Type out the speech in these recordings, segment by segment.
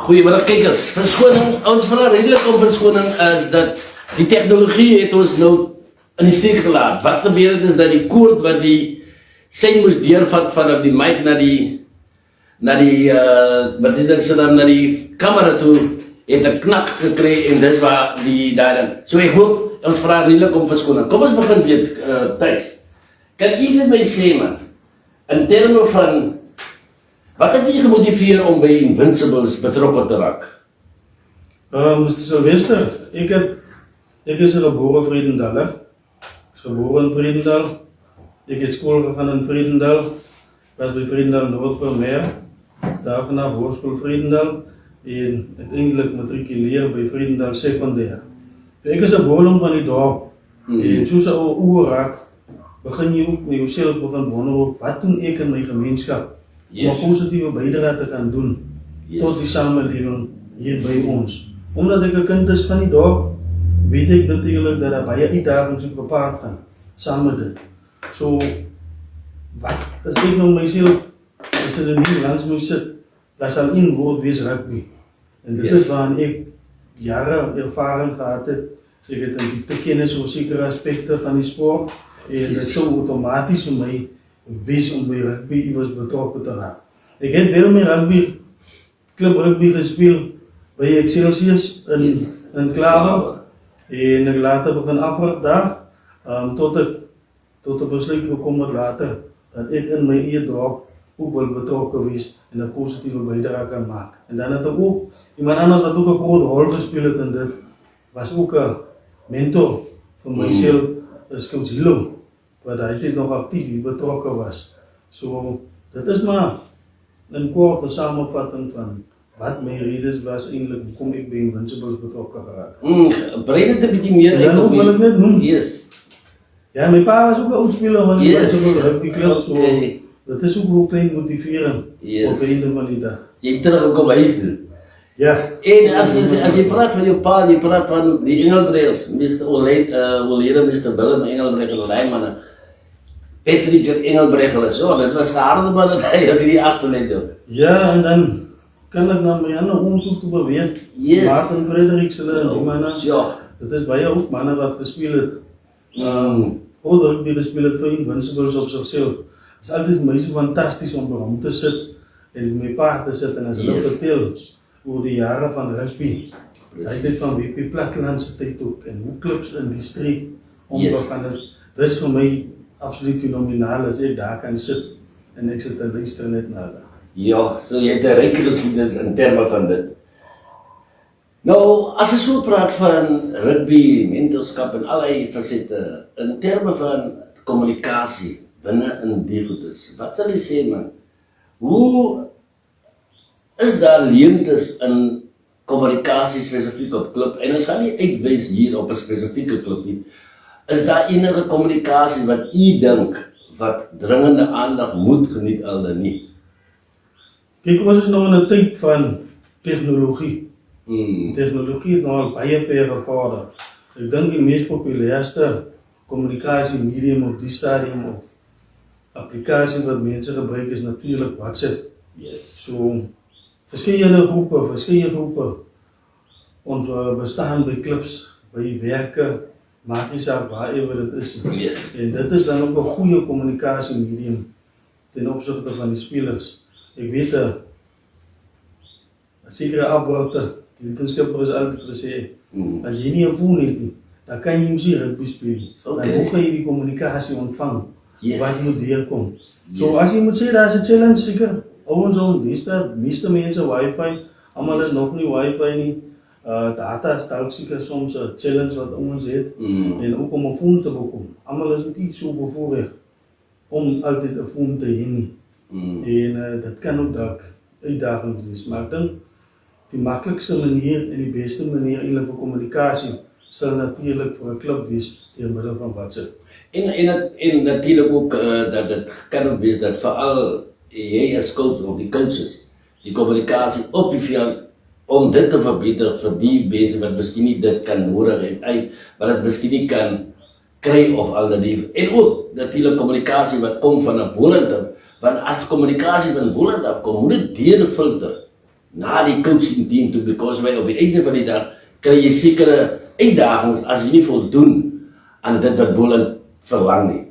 Goeiemiddag kijkers. Verskoning, ons vraag redelijk om verskoning is dat die technologie het ons nou in die steek gelaat. Wat gebeur het is dat die koord wat die sein moest deurvat vanaf die mic na die camera toe, het 'n knak gekry en dis waar die daarin. So ek hoop ons vraag redelijk om verskoning. Kom ons begin weer Thijs. Kan u vir my sê man, in termen van wat het jy gemotiveer om by Invincibles betrokken te raak? Mr. Sylvester, ik is een geboren Vredendaler. Ik is geboren in Vredendal. Ik heb school gegaan in Vredendal. Was bij Vredendal Noord primair. Daarna voorschool Vredendal. En uiteindelijk matriculeer bij Vredendal secundair. Ik is een bodem van die dorp. En zoals je oor raak, begin je ook met jezelf begin wonderen, wat doen ik in mijn gemeenschap? Om een positieve bijdrage te kan doen tot die samenleving hier bij ons. Omdat ik een kind is van die dorp, weet ik natuurlijk dat er baie uitdagings gepaard gaan, samen met dit. So, wat, as ek nou myself, as ek er nie langs moet sit, daar sal een woord wees rugby. En dit is waarin ek jare ervaring gehad het. Ek het een diepte kennis oor sekere aspekte van die sport, en dit sou automatisch vir my wees om by rugby iewers betrokken te raak. Ek het wel meer club rugby gespeel by Excelsius in Klaver. En ek later begin afwerk daar, tot ek besluit gekom het later, dat ek in my eie dorp ook wel betrokken wees en een positieve bijdrage kan maak. En dan het ek ook iemand anders wat ook een grote rol gespeeld het in dit, was ook een mentor van myself, is Coach Hilo, wat hy dit nog actief betrokken was. So, dit is maar een korte samenvatting van wat mijn redes was eigenlijk, hoe kom ik bij Invincibles betrokken geraakt. Breid het een beetje meer uit. Ja, wil ik net noemen. Yes. Ja, mijn pa was ook een oudspeler van de Invincibles rugby club, so Okay. dat is ook heel klein motiveren op het einde van die dag. Jy teruggekom huis toe. Ja. En as jy praat van jou pa, jy praat van die Engelbrechts, Mr. Olere, Mr. Willem Engelbrecht en Lijmannen. Patrick Engelbrecht, so, dit was geharde man dat hy op die achterleid doet. Ja, en dan kan ek na my ander omsoek toe beweeg. Martin Fredericks, die manne. Ja. Dit is baie ook manne wat gespeel het. Groot rugby gespeel het vir Invincibles op zichzelf. Het is altyd vir my so fantastisch om by hom te sit en met my pa te sit en as hulle vertel oor die jare van rugby. Hy het van WP Plattelandse tyd ook en hoe clubs in die streek omgegaan het. Dit is vir my absoluut fenomenaal as ek daar kan sit en ek sit en luister net na dat. Ja, so jy het 'n ryk geskiedenis in terme van dit. Nou, as jy so praat van rugby, mentorskap en allerlei fasette, in terme van kommunikasie binne in die goedes, wat sal jy sê man? Hoe is daar leemtes in kommunikasie spesifiek op klub? En ons gaan nie uitwys hier op 'n spesifieke klub nie. Is daar enige kommunikasie wat u dink wat dringende aandag moet geniet al dan nie? Kijk, ons is nou in een tijd van technologie. Technologie is nou al baie ver gevorderd. Ik denk die meest populairste communicatiemedium op die stadium of applicatie wat mensen gebruiken is natuurlijk WhatsApp. So, verschillende groepen. Ons bestaan bij clubs, bij werken, maak niet uit waarover het is. En dit is dan ook een goede communicatiemedium ten opzichte van die spelers. Ik weet een zekere afbouwte, die wetenschapper is altijd gezegd, als je niet een phone hebt, dan kan je misschien rugby spelen. Dan hoe ga je die communicatie ontvangen, wat moet neerkomen. Zo, als je moet zeggen, dat is een challenge zeker. Ons de meeste mensen wifi, allemaal is nog niet wifi niet. Data is ook zeker soms een challenge wat ons heeft. En ook om een phone te bekomen. Allemaal is ook niet zo bevoorrecht om altijd een phone te hebben. En dat kan ook uitdagend wees. Maar ik denk, die makkelijkste manier en die beste manier eigenlijk voor communicatie zal natuurlijk voor een club wees door middel van WhatsApp. En natuurlijk ook dat het kan ook wees dat vooral jij als coach of die coaches die communicatie op je veld om dit te verbeteren voor die mensen wat misschien niet dit kan nodig hebben, wat het misschien niet kan krijgen of al dat even. En ook natuurlijk communicatie wat komt van een boelend af. Want als communicatie van boelend afkomt, moet het deur de filter na die coaching team toe, because wij op die einde van die dag kry jy sekere uitdagings as jy nie voldoen aan dit wat Boland verlang nie.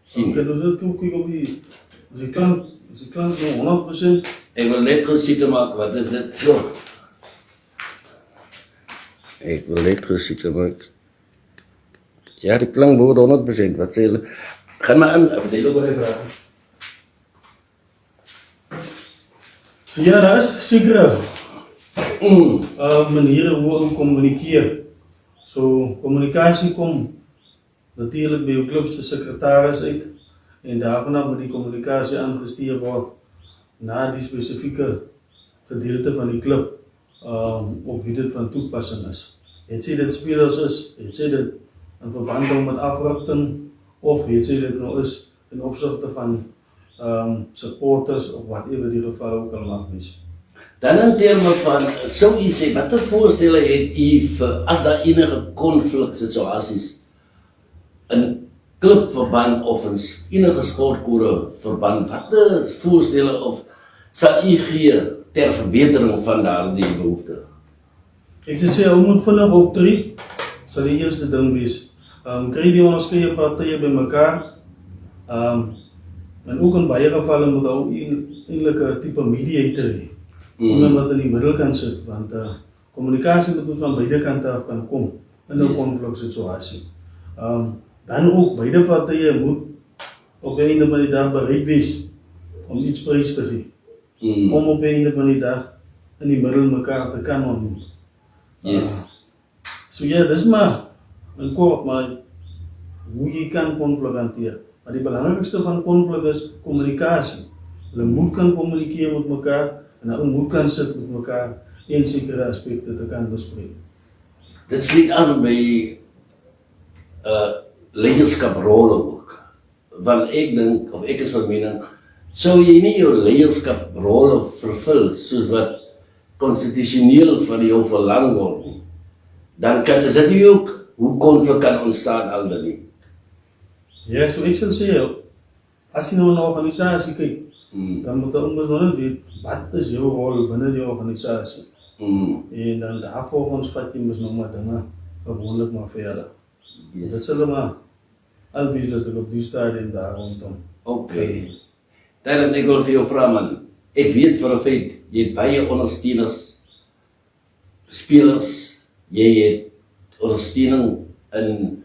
Sien Oké, dus dat kyk op die klank nou 100%. Ek wil net gou seker maak, wat is dit? So. Ek wil net gou seker maak. Ja, die klank behoort 100%, wat sê julle? Gaan maar aan, verdeel ook oor die vraag. Ja, daar is sekere maniere hoe ons kommunikeer. So, kommunikasie kom natuurlijk bij uw club de secretaris uit en daarna moet die communicatie aangestuurd worden naar die specifieke gedeelte van die club op wie dit van toepassing is. Het sê dit spelers is, het sê dit in verband met africhting of het sê dit nou is in opzichte van supporters of whatever die geval ook al mag wees. Dan in termen van, sou u sê, wat voorstelle het u vir, as daar enige konfliksituasies in clubverband of in enige sportkoere verband, wat is voorstelle of sal u gee ter verbetering van daardie behoefte? Ek sê, hoe moet vinnig optree, sal die eerste ding wees. Kry die onderskeie partye by mekaar, en ook in baie gevalle moet ook eintlik 'n tipe mediator hê. Iemand wat in die middel kan sit, want kommunikasie moet van beide kante af kan kom in 'n konfliksituasie. Dan ook beide partye moet op die einde van die dag bereid wees om iets prys te gee. Om op die einde van die dag in die middel mekaar te kan ontmoet. So ja, dis maar in kort, maar hoe jy kan konflik hanteer. Maar die belangrikste van konflik is kommunikasie. Hulle moet kan kommunikeer met mekaar en hulle moet kan sit met mekaar en sekere aspekte te kan bespreek. Dit sluit aan by leierskaprole ook. Want ek dink, of ek is van mening, sou jy nie jou leierskaprole vervul soos wat konstitusioneel van jou verlang word nie, dan is dit nie ook hoe konflik kan ontstaan al dan nie. Ja, so ek sal sê, as jy nou 'n organisasie kyk, dan moet jy onbesonder weet, wat is jou rol binne die organisasie? En dan daarvolgens vat jy mos nou maar dinge gewoonlik maar verder. Dit sal maar alwees dat ek op die stadium daar rondom. Okay. Dan ek wil vir jou vra man, ek weet vir 'n feit, jy het baie ondersteuners, spelers, jy het ondersteuning in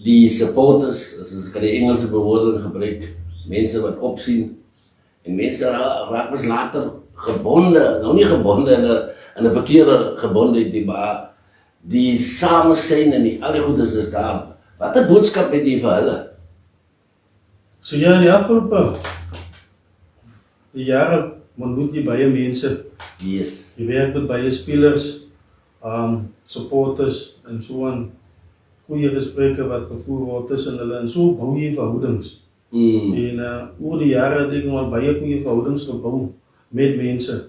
die supporters, as ek die Engelse bewoording gebruik, mense wat opsien, en mense raak ons later gebonde, nou nie gebonde in 'n verkeerde gebonde, maar die samesyn en die al die goedes is daar. Wat 'n boodskap het jy vir hulle? So ja, die afgelope jare ontmoet jy baie mense. Yes. Jy werk met baie spelers, supporters en so aan. Goeie gesprekke wat gevoer word tussen hulle en so bou jy verhoudings. En oor die jare het ek nog baie goeie verhoudings gebou met mense.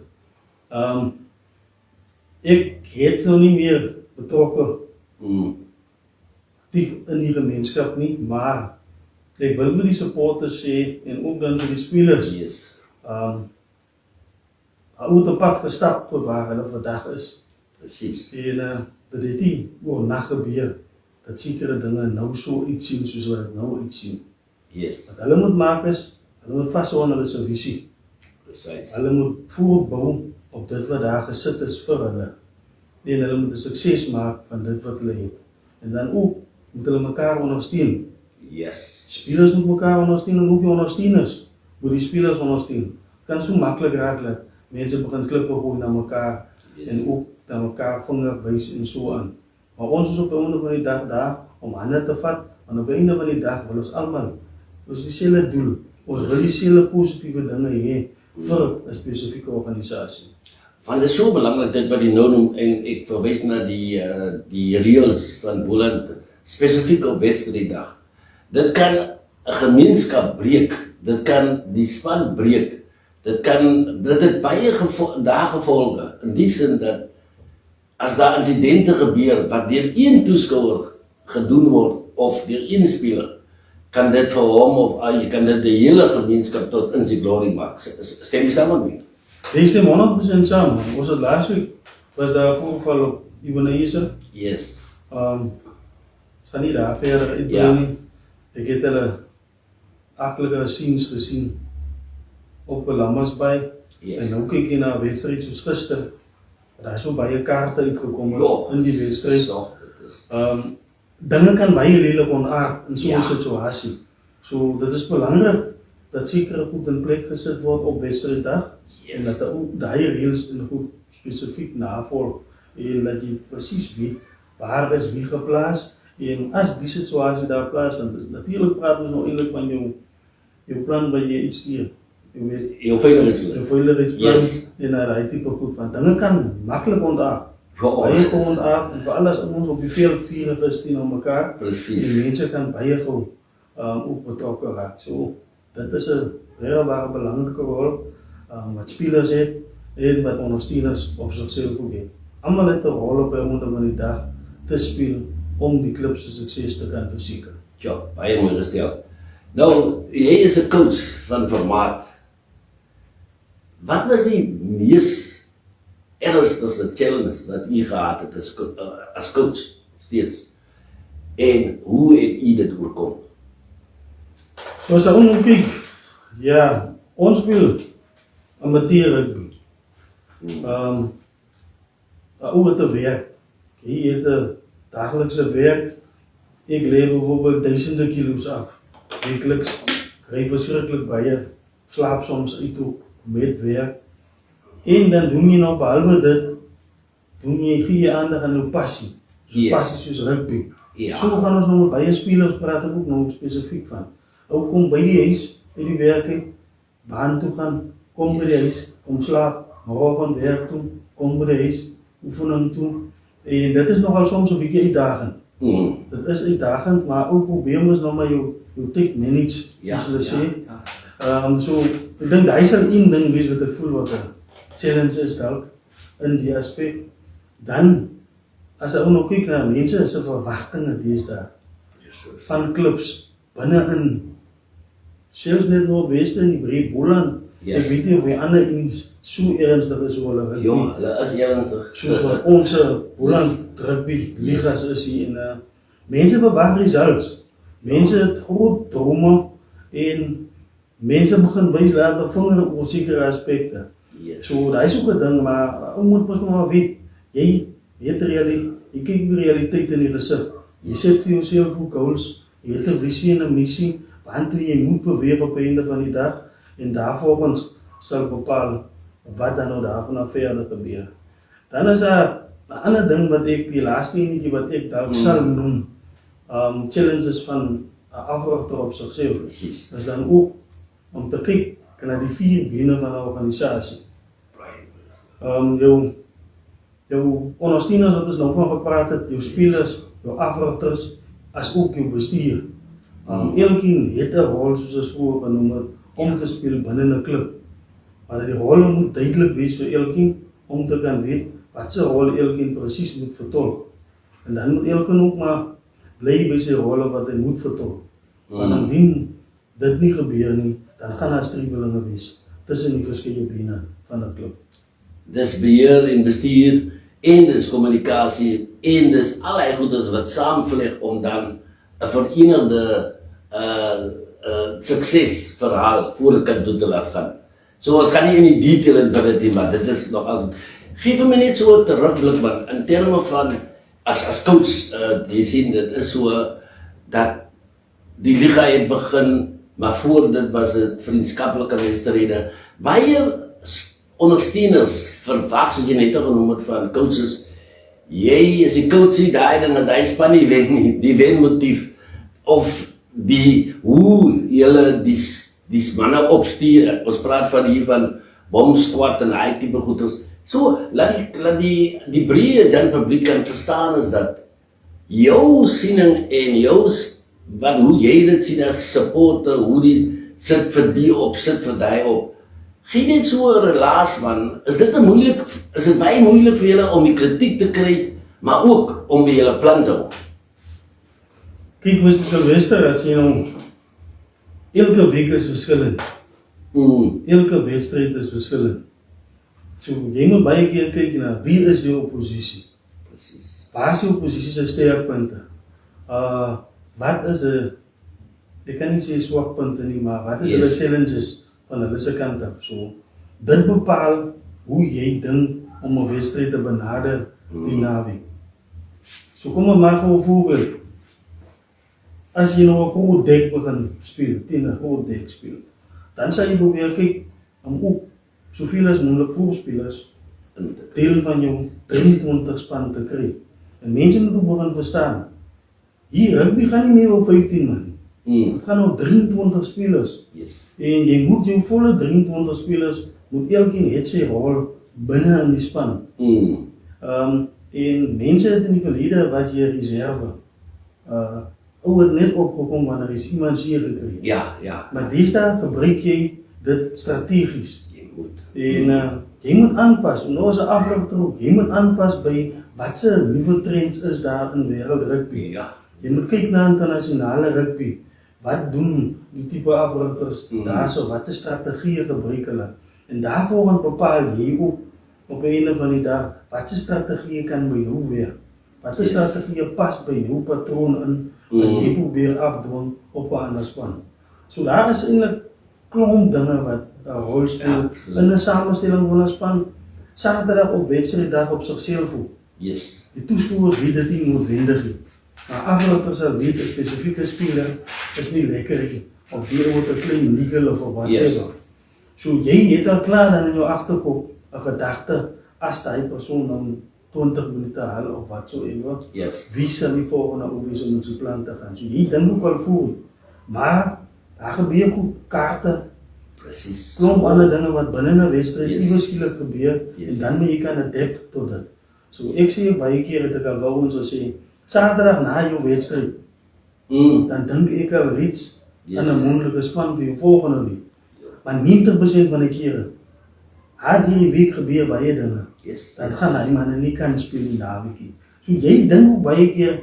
Ek het nou nie meer betrokke diep in die gemeenskap nie, maar ek wil met die supporters sê en ook dan met die spelers. Yes. Hulle moet 'n pad gestap tot waar hulle vandag is. Presies. En dit het nie oor nag gebeur dat sekere dinge nou so iets sien soos wat dit nou iets sien. Yes. Wat hulle moet maak is, hulle moet vashou aan hulle se visie. Presies. Hulle moet voortbou op dit wat daar gesit is vir hulle. En hulle moet 'n sukses maak van dit wat hulle het. En dan ook moet hulle mekaar ondersteun. Yes. Spelers moet mekaar ondersteun en ook die ondersteuners moet die spelers ondersteun. Het kan so maklik raak dat mense begin klippe gooi na mekaar en ook na mekaar vinger wys en so aan. Maar ons is op 'n einde van die dag daar om hande te vat, want op 'n einde van die dag wil ons almal dieselfde doel. Ons wil dieselfde positiewe dinge hê vir 'n spesifieke organisasie. Want dit is so belangrik dit wat jy nou noem en ek verwys na die reëls van Boland spesifiek op wedstrydag. Dit kan 'n gemeenskap breek, dit kan die span breek, dit het baie gevolge in die sin dat as daar insidente gebeur wat deur een toeskouer gedoen word of deur een speler, kan dit vir hom of jy kan dit die hele gemeenskap tot in sy glorie maak. Stem jy saam met my? Ik stem 100% samen. Was het last week? Was daar een voorval op Ibanese? Yes. Zal niet daar verder uitbrengen. Ik heb hulle akelige scenes gezien op Lammersbaai. Yes. En nou kyk jy na 'n wedstryd soos gister. Daar is so baie kaarte uitgekom Ja. in die wedstryd. So, dit is. Dinge kan baie lelik ontaard in so 'n Ja. situasie. So dit is belangrik dat sekere goed in plek gesit word op wedstryddag. En dat ook daai reëls in goed spesifiek navolg en dat jy presies weet waar is wie geplaas en as die situasie daar plaasvind. Natuurlik praat ons nou eintlik van jou plan wat jy iets stuur. Jy weet Jou veiligheidsplan. jou veiligheidsplan Yes. en daai tipe goed want dinge kan maklik ontaard. Ja, Baie kom ontaard en veral as ons op die veld vurig is teenoor mekaar. Precies. Die mense kan baie gou ook betrokke raak. So dit is 'n baie belangrike rol wat spelers het en wat ondersteuners op sigself ook het. Almal het 'n rol op 'n einde van die dag te speel om die klub se sukses te kan verseker. Ja, baie mooi gestel. Nou, jy is 'n coach van formaat. Wat was die mees ernstigste challenge wat jy gehad het as coach steeds? En hoe het jy dit oorkom? Soos ons nou kyk, ja, ons speel amateur rugby. Oor te werk. Jy het 'n daglikse werk. Ek lê byvoorbeeld duisende kilo's af. Wekeliks kry verskriklik baie slaap soms uit ook met werk. En dan doen jy nog behalwe dit, gee jy aandag aan jou passie. Yes. Passie soos rugby. Ja. So gaan ons nou met baie spelers praat ek ook nou spesifiek van. Ou kom by die huis, uit die werk uit, baan toe gaan, kom by die huis, kom slaap, môre werk toe, kom by die huis, oefening toe. En dit is nogal soms 'n bietjie uitdagend. Dit is uitdagend, maar ook probeer ons nou maar jou tyd manage, soos hulle sê. So ek dink daai sal een ding wees wat ek voel wat 'n challenge is dalk in die aspek. Dan as ou nou kyk na mense se verwagtinge deesdae van klubs binne-in selfs net Noordweste in die Breë Boland. Yes. Ek weet nie of die ander iets so ernstig is hoe hulle Ja, hulle is ernstig. soos wat ons Boland rugby ligas is hier en mense verwag results. Mense het groot drome en mense begin wys laat vinger op sekere aspekte. Yes. So daai is ook 'n ding, maar ou moet mos maar weet, jy kyk die realiteit in die gesig. Jy sit vir jouself hoe goals, jy het 'n visie en 'n missie, waartoe jy moet beweeg op die einde van die dag en daarvolgens sal bepaal wat dan nou daarvan af verder gebeur. Dan is daar 'n ander ding wat ek die laaste enetjie wat ek dalk sal noem, challenges van 'n afrigter op sigself. Precies. Is dan ook om te kyk na die 4 bene van 'n organisasie. Jou ondersteuners wat ons nou van gepraat het, jou spelers, jou afrigters, as ook jou bestuur. Elkeen het 'n rol soos ons vroeër genoem het om te speel binne 'n klub. Maar die rolle moet duidelik wees vir elkeen om te kan weet wat se rol elkeen presies moet vertolk. En dan moet elkeen ook maar bly by sy rolle wat hy moet vertolk. Want indien dit nie gebeur nie, dan gaan daar striwelinge wees tussen die verskeie bene van 'n klub. Dis beheer en bestuur en dis kommunikasie en dis allerlei goedes wat saamvleg om dan 'n verenigde suksesverhaal vorentoe te laat gaan. So ons kan nie in die detail in dit, maar dit is nogal. Geef my net so 'n terugblik man in terme van as coach, jy sien dit is so dat die liga het begin, maar voor dit was dit vriendskaplike wedstryde. Baie ondersteuners verwag, soos jy net genoem het van coaches, jy is die coach, daai ding as hy span nie wen nie, die wenmotief of die hoe julle die manne opstuur. Ons praat van hier van bomsquad en daai tipe goeders. So laat die breë jan publiek kan verstaan is dat jou siening en jou hoe jy dit sien as supporter, hoe die sit vir die op, sit vir daai op. Gee net so 'n relaas man. Is dit baie moeilik vir julle om die kritiek te kry, maar ook om by julle plan te hou? Kyk, Mr. Sylvester, as jy nou elke week is verskillend. Elke wedstrijd is verschillend. So, jy moet baie keer kyk na wie is jou oppositie. Precies. Waar is jou oppositie se sterkpunte? Wat is ek kan nie sê swakpunte nie, maar wat is hulle challenges van hulle se kant af? So, dit bepaal hoe jy dink om 'n wedstryd te benader die naweek. So kom ons maak 'n voorbeeld. As jy nou 'n groot dek begin speel, 'n groot dek speel, dan sal jy probeer kyk om ook soveel as moontlik voorspelers deel van jou 23 span te kry. En mense moet ook begin verstaan. Hier, rugby gaan nie meer op 15 man. Het gaan op 23 spelers. Yes. En jy moet jou volle 23 spelers, moet elkeen het sy rol binne in die span. En mense het in die verlede was jy reserve. Ou het net opgekom wanneer is iemand seer gekry. Ja. Maar deesdae gebruik jy dit strategies. Jy moet. En jy moet aanpas. En nou is 'n afrigter ook. Jy moet aanpas by wat se nuwe trends is daar in wêreld rugby. Ja. Jy moet kyk na internasionale rugby. Wat doen die tipe afrigters daarso? Wat 'n strategie gebruik hulle? En daarvolgens bepaal jy ook op 'n einde van die dag wat 'n strategie kan by jou werk. Wat 'n strategie pas by jou patroon in wat jy probeer afdwing op 'n ander span. So daar is eintlik klomp dinge wat 'n rol speel in 'n samestelling van 'n span. Saterdag op wedstryddag op sigself ook. Yes. Die toeskouers weet dit nie noodwendig nie. Maar afrigters sal weet 'n spesifieke speler is nie lekker nie. Of die moet 'n klein nigel of wat Yes. So jy het al klaar dan in jou agterkop 'n gedagte as daai persoon dan 20 minute haal of wat so ewe. Yes. Wie sal die volgende ou wees om in sy plan te gaan? So jy dink ook al voor. Maar daar gebeur ook kaarte, Precies. klomp ander dinge wat binne 'n wedstryd Yes. iewers skielik gebeur en dan moet jy kan adapt tot dit. So ek sê baie keer het ek al wou ons sê Saterdag na jou wedstryd, dan dink ek al reeds aan 'n moontlike span vir jou volgende week. Maar 90% van die kere, hierdie week gebeur baie dinge. Yes. Dan gaan hy manne nie kan speel in daardie. So jy dink ook baie keer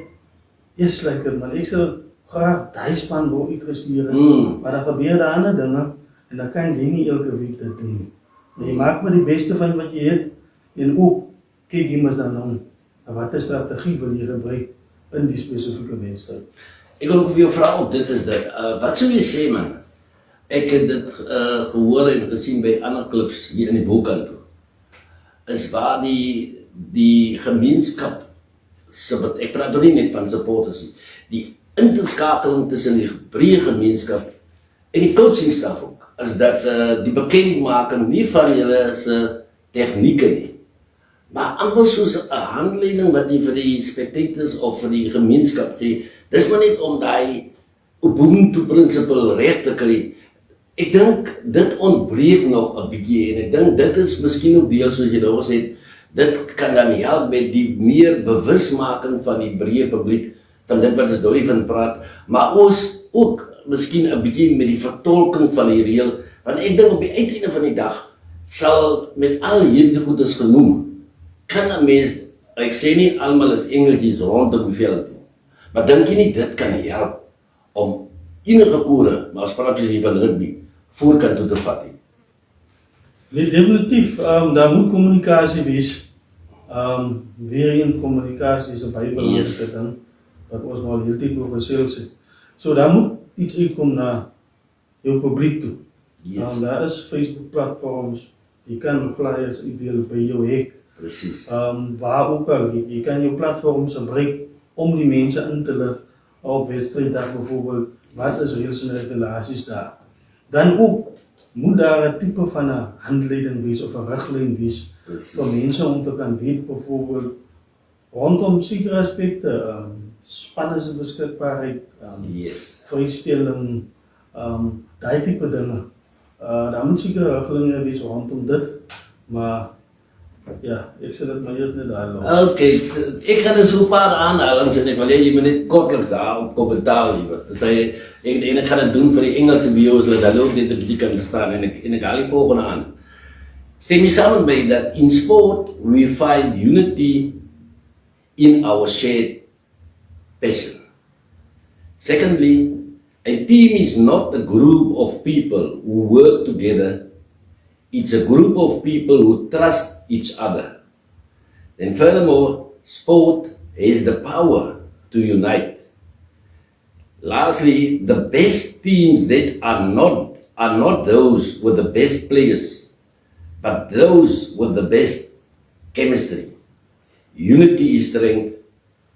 is lekker, maar ek sal graag daai span wou uitgestuur, maar dan gebeur daar ander dinge en dan kan jy nie elke week dit doen nie. Maar jy maak maar die beste van wat jy het en ook kyk jy mos dan nou wat 'n strategie wil jy gebruik in die spesifieke wedstryd. Ek wil ook vir jou vra, dit is dit. Wat sou jy sê man? Ek het dit gehoor en gesien by ander klubs hier in die Bokant toe. Is waar die gemeenskap se wat ek praat nou nie net van supporters nie. Die interskakeling tussen die breë gemeenskap en die coachingstaf ook. Is dat die bekendmaking nie van julle se tegnieke nie. Maar amper soos 'n handleiding wat jy vir die spectators of vir die gemeenskap gee. Dis maar net om daai Ubuntu-prinsipel reg te kry. Ek dink dit ontbreek nog 'n bietjie en ek dink dit is miskien ook deel soos jy nou gesê het, dit kan dan help met die meer bewusmaking van die breë publiek van dit wat ons daaroor praat, maar ons ook miskien 'n bietjie met die vertolking van die reël, want ek dink op die uiteinde van die dag sal met al hierdie goedes genoem kan 'n mens, ek sê nie almal is engeltjies rondom die veld nie, maar dink jy nie dit kan help om enige koere, maar as praat jy van rugby, voorkant toe te vat nie? Nee, definitief, daar moet kommunikasie wees. Weer een kommunikasie is 'n baie belangrike ding wat ons nou al heeltyd oor gesels het. So daar moet iets uitkom na jou publiek toe. Daar is Facebook platforms, jy kan flyers uitdeel by jou hek. Precies. Waar ook al, jy kan jou platforms gebruik om die mense in te lig op wedstryddag byvoorbeeld, wat is reëls en regulasies daar. Dan ook moet daar 'n tipe van 'n handleiding wees of 'n riglyn wees vir mense om te kan weet byvoorbeeld rondom sekere aspekte, spanne se beskikbaarheid, vrystelling, daai tipe dinge. Daar moet sekere riglyne wees rondom dit, maar ja, ek sal dit maar eers net daar los. Okay, ek gaan dus 'n paar aanhalings en ek wil jy moet net kortliks daar op kommentaar liewer. Dus ek gaan dit doen vir die Engelse video's, dat hulle ook dit 'n bietjie kan verstaan en ek haal die volgende aan. Stem jy saam met my that in sport we find unity in our shared passion. Secondly, A team is not a group of people who work together. It's a group of people who trust each other. Then furthermore, sport has the power to unite. Lastly, the best teams that are not those with the best players, but those with the best chemistry. Unity is strength,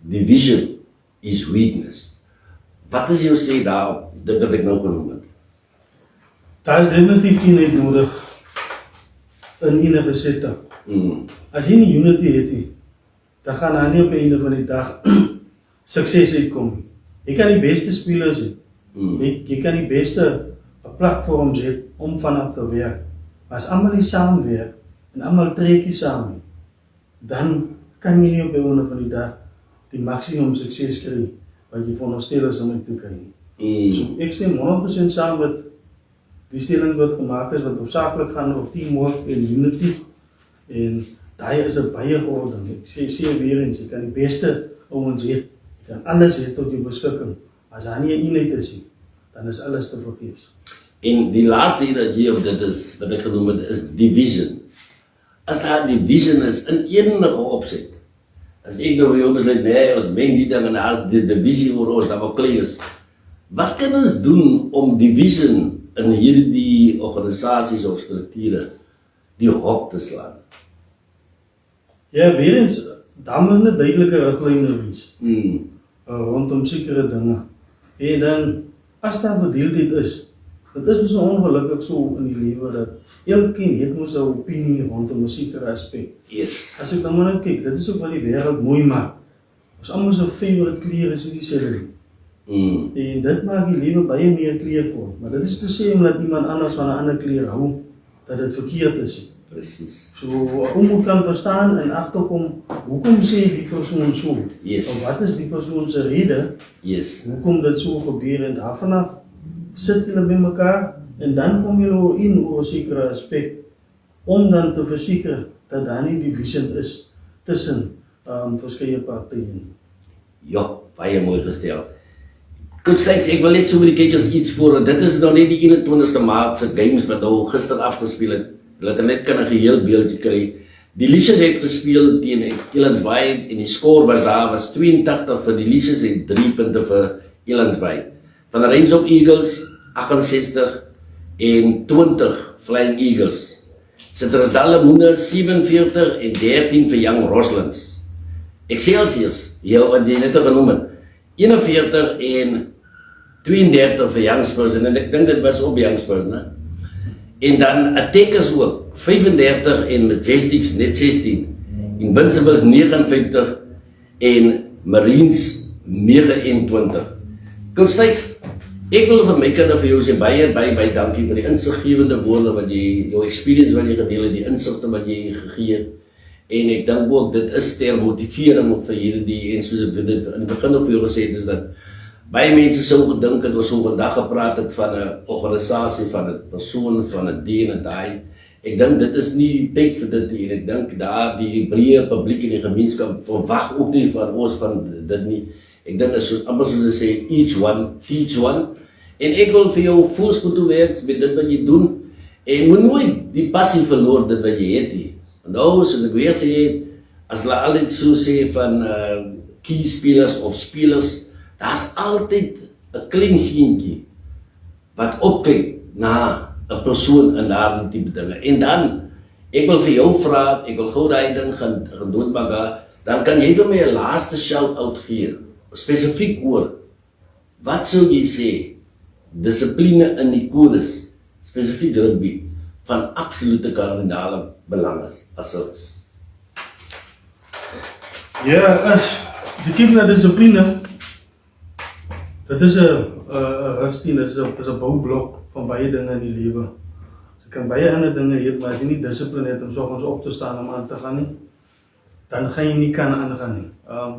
division is weakness. Wat is jou sê daarop, dit wat ek nou genoem het? Daar is definitief eenheid nodig in enige setup. As jy nie unity het nie, dan gaan daar nie op die einde van die dag sukses uitkom nie. Jy kan die beste spelers hê, jy kan die beste platforms hê om vanaf te werk. Maar as almal nie saamwerk en almal trekkie saam nie, dan kan jy nie op die einde van die dag die maksimum sukses kry wat jy veronderstel is om uit te kry nie. So ek stem 100% saam met die stelling wat gemaak is, wat hoofsaaklik gaan oor teamwork en unity, en daai is 'n baie geording. Ek sê weer eens, jy kan die beste ouens hê, jy kan alles hê tot jou beskikking. As daar nie 'n eenheid is nie, dan is alles te vergeefs. En die laaste energie of dit is wat ek genoem het, is division. As daar division is in enige opset, as ek nou vir jou besluit, nee, ons meng die ding en as die divisie oor ons, dan wel klei is. Wat kan ons doen om division in hierdie organisasies of strukture die hok te slaan? Ja, weer eens, daar moet 'n duidelike riglyne wees rondom sekere dinge. En dan, as daar verdeeldheid is, dit is so ongelukkig so in die lewe dat elkeen het mos 'n opinie rondom 'n sekere aspek. Yes. As ek dan maar net kyk, dit is ook wat die wêreld mooi maak. Ons almal se favorite kleur is dieselfde. En dit maak die lewe baie meer kleurvol. Maar dit is te sê omdat iemand anders van 'n ander kleur hou, dat dit verkeerd is. Precies. So, moet kan verstaan en agterkom, hoekom sê die persoon so? Yes. Of wat is die persoon se rede? Yes. Hoekom dit so gebeur, en daarvanaf sit julle by mekaar en dan kom julle in oor 'n sekere aspek om dan te verseker dat daar nie divisie is tussen verskeie partye. Ja, baie mooi gestel. Coach Sykes, ek wil net so met die kykers iets voor. Dit is nou net die 21ste Maart se games wat nou gister afgespeel het. Hulle het net kan 'n geheel beeldjie kry. Die Licious het gespeel teen Elands Bay en die skoor was daar was 82 vir die Licious en 3 punte vir Elands Bay. Van die Rensop Eagles 68 en 20 Flying Eagles. Citrusdal Moeder 47 en 13 vir Young Rosslands. Excelsiors, heel wat jy net genoem het, 41 en 32 vir Young Spurs, en ek dink dit was op Young Spurs, né? En dan Attackers ook, 35 en Majestics net 16, Invincibles 59 en Marines 29. Coach Sykes, ek wil vir my kinders vir jou sê baie dankie vir die insiggewende woorde wat jy, jou experience wat jy gedeel het, die insigte wat jy gegee het. En ek dink ook dit is ter motivering vir hierdie, en soos ek dit in die begin ook vir jou gesê het, is dat baie mense sou gedink het, ons so vandag gepraat het van 'n organisasie, van 'n persoon, van 'n die en daai. Ek dink dit is nie tyd vir dit nie, en ek dink daar die breë publiek en die gemeenskap verwag ook nie van ons van dit nie. Ek dink is soos amper soos sê, each one, teach one. En ek wil vir jou voorspoed toewens met dit wat jy doen, en moet nooit die passie verloor dit wat jy het nie. Nou, soos ek weer sê, as hulle altyd so sê van key spelers of spelers, daar's altyd 'n klein seentjie wat opkyk na 'n persoon in daardie tipe dinge. En dan, ek wil vir jou vra, ek wil gou daai ding gaan doodmaak, dan kan jy vir my 'n laaste shout-out gee, spesifiek oor, wat sou jy sê, dissipline in die kodes, spesifiek rugby, van absolute kardinale belang is, as sulks? Ja, as jy kyk na dissipline, dit is 'n rustie, dit is 'n boublok van baie dinge in die lewe. Jy kan baie ander dinge hê, maar as jy nie dissipline het om soggens op te staan om aan te gaan nie, dan gaan jy nie kan aangaan nie.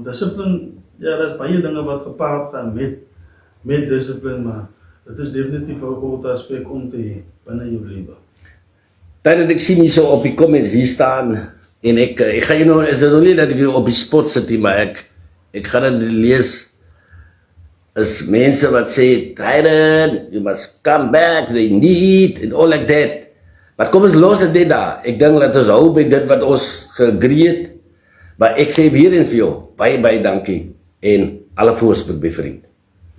Dissipline, ja, daar is baie dinge wat gepaard gaan met dissipline, maar dit is definitief 'n groot aspek om te hê binne jou lewe. Tydens ek sien hier so op die comments hier staan, en ek ga jy nou, is dit nog nie dat ek hier op die spot sit nie, maar ek gaan dit lees. is mense wat sê, Tyrone, you must come back, they need, and all like that. Maar kom ons los dit daar. Ek dink dat ons hou by dit wat ons geagree het. Maar ek sê weer eens vir jou, baie dankie en alle voorspoed by vriend.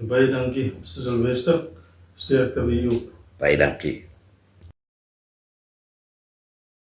Baie dankie, Mr. Sylvester. Sterkte vir jou. Baie dankie.